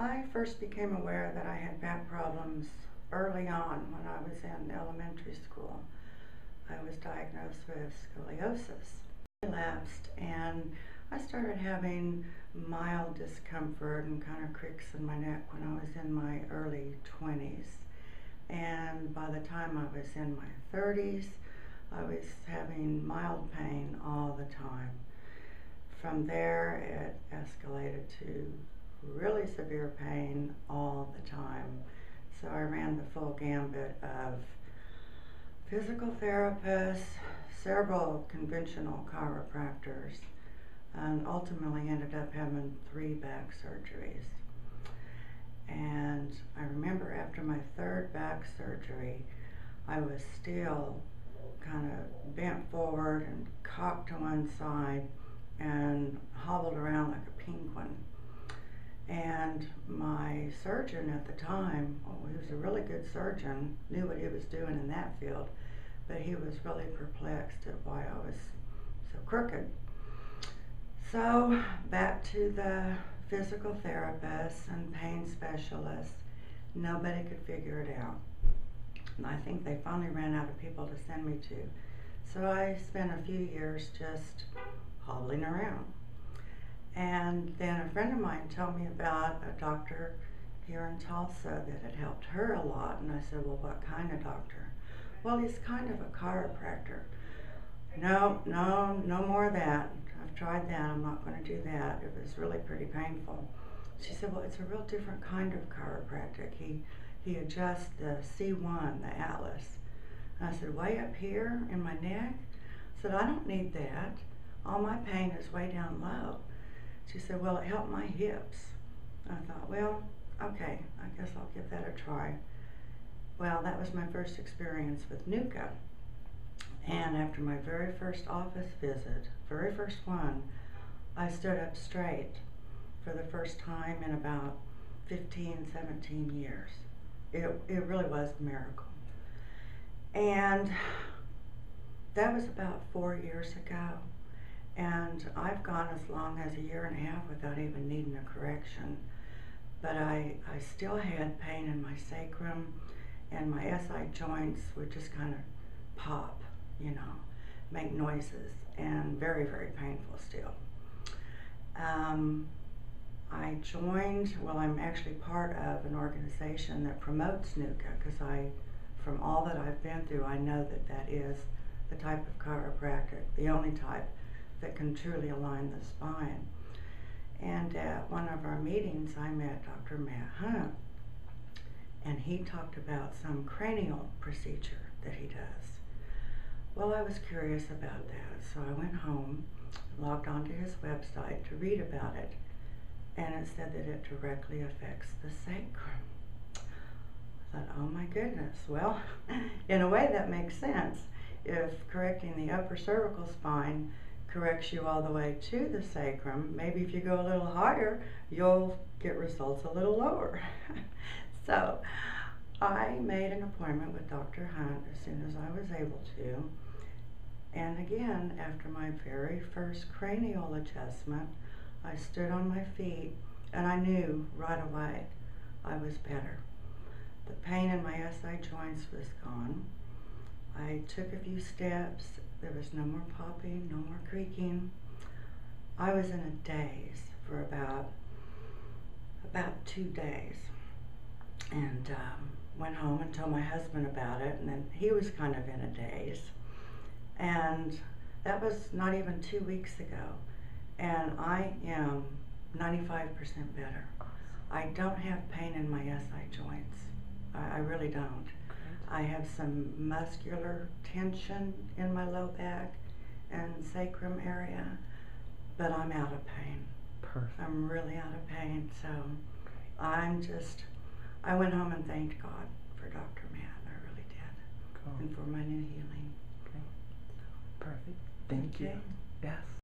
I first became aware that I had back problems early on when I was in elementary school. I was diagnosed with scoliosis. I relapsed and I started having mild discomfort and kind of cricks in my neck when I was in my early 20s. And by the time I was in my 30s, I was having mild pain all the time. From there, it escalated to really severe pain all the time. So I ran the full gambit of physical therapists, several conventional chiropractors, and ultimately ended up having 3 back surgeries. And I remember after my 3rd back surgery, I was still kind of bent forward and cocked to one side and hobbled around like a penguin. And my surgeon at the time, he was a really good surgeon, knew what he was doing in that field, but he was really perplexed at why I was so crooked. So back to the physical therapists and pain specialists. Nobody could figure it out. And I think they finally ran out of people to send me to. So I spent a few years just hobbling around. And then a friend of mine told me about a doctor here in Tulsa that had helped her a lot. And I said, well, what kind of doctor? Well, he's kind of a chiropractor. No more of that. I've tried that. I'm not going to do that. It was really pretty painful. She said, well, it's a real different kind of chiropractic. He adjusts the C1, the atlas. And I said, way up here in my neck? I said, I don't need that. All my pain is way down low. She said, well, it helped my hips. I thought, well, okay, I guess I'll give that a try. Well, that was my first experience with NUCCA. And after my very first office visit, very first one, I stood up straight for the first time in about 15, 17 years. It really was a miracle. And that was about 4 years ago. And I've gone as long as 1.5 years without even needing a correction. But I still had pain in my sacrum, and my SI joints would just kind of pop, you know, make noises, and very, very painful still. I joined, well, I'm actually part of an organization that promotes NUCCA, because from all that I've been through, I know that that is the type of chiropractic, the only type that can truly align the spine. And at one of our meetings, I met Dr. Matt Hunt, and he talked about some cranial procedure that he does. Well, I was curious about that, so I went home, logged onto his website to read about it, and it said that it directly affects the sacrum. I thought, oh my goodness, well, in a way that makes sense. If correcting the upper cervical spine corrects you all the way to the sacrum, maybe if you go a little higher, you'll get results a little lower. So I made an appointment with Dr. Hunt as soon as I was able to. And again, after my very first cranial adjustment, I stood on my feet and I knew right away I was better. The pain in my SI joints was gone. I took a few steps. There was no more popping, no more creaking. I was in a daze for about 2 days, and went home and told my husband about it, and then he was kind of in a daze. And that was not even 2 weeks ago, and I am 95% better. I don't have pain in my SI joints. I really don't. I have some muscular tension in my low back and sacrum area, but I'm out of pain. Perfect. I'm really out of pain, so I went home and thanked God for Dr. Matt. I really did. Cool. And for my new healing. Okay. Perfect. Thank you. Yes.